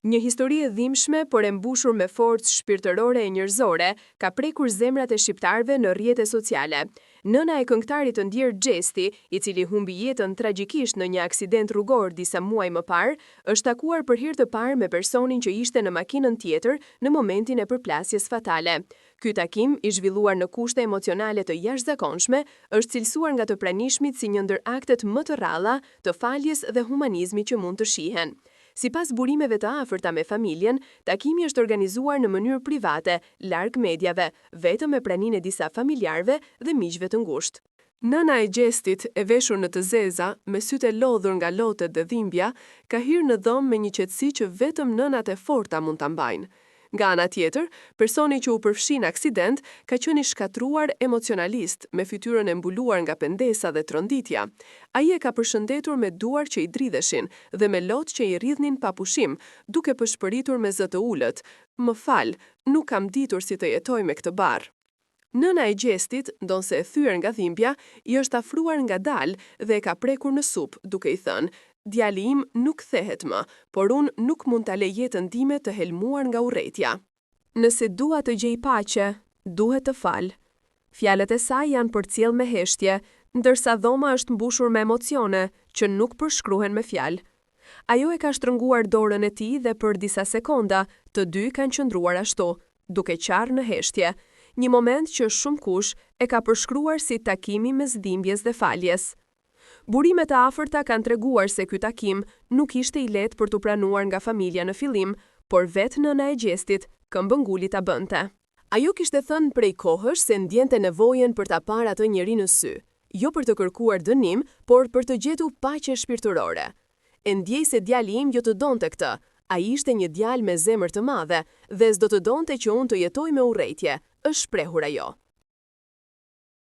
Një histori e dhimbshme, por e mbushur me forcë shpirtërore e njerëzore, ka prekur zemrat e shqiptarëve në rrjete sociale. Nëna e këngëtarit të ndjer Xhesti, i cili humbi jetën tragjikisht në një aksident rrugor disa muaj më parë, është takuar për hir të parë me personin që ishte në makinën tjetër në momentin e përplasjes fatale. Ky takim, i zhvilluar në kushte emocionale të jashtëzakonshme, është cilësuar nga të pranishmit si një ndër aktet më të rralla të faljes dhe humanizmit që mund të shihen. Sipas burimeve të afërta me familjen, takimi është organizuar në mënyrë private, larg mediave, vetëm me praninë e disa familjarëve dhe miqve të ngushtë. Nëna e Xhestit, e veshur në të zeza, me sytë e lodhur nga lotet dhe dhimbja, ka hyrë në dhomë me një qetësi që vetëm nënat e forta mund ta mbajnë. Nga ana tjetër, personi që u përfshi në aksident ka qenë i shkatruar emocionalisht, me fytyrën e mbuluar nga pendesa dhe tronditja. Ai e ka përshëndetur me duar që i dridheshin dhe me lot që i rridhnin pa pushim, duke përshpëritur me zë të ulët: "Më fal, nuk kam ditur si të jetoj me këtë barr." Nëna e Xhestit, ndonse e thyer nga dhimbja, i është afruar ngadalë dhe e ka prekur në supë, duke i thënë: "Djali im nuk kthehet më, por unë nuk mund ta lej jetën time të helmuar nga urrëtia. Nëse dua të gjej paqe, duhet të fal." Fjalët e saj janë përcjell me heshtje, ndërsa dhoma është mbushur me emocione që nuk përshkruhen me fjalë. Ajo e ka shtrënguar dorën e tij dhe për disa sekonda, të dy kanë qëndruar ashtu, duke qarë në heshtje. Një moment që shumë kush e ka përshkruar si takimi mes dhimbjes dhe faljes. Burimet e afërta kanë treguar se ky takim nuk ishte i lehtë për t'u pranuar nga familja në fillim, por vetë nëna e Xhestit këmbënguli ta bënte. Ajo kishte thënë prej kohësh se ndjente nevojën për ta parë atë njeri në sy, jo për të kërkuar dënim, por për të gjetur paqe shpirtërore. "E ndjej se djali im jo të donte këtë. Ai ishte një djalë me zemër të madhe dhe s'do të donte që unë të jetoj me urrëtie", është shprehur ajo.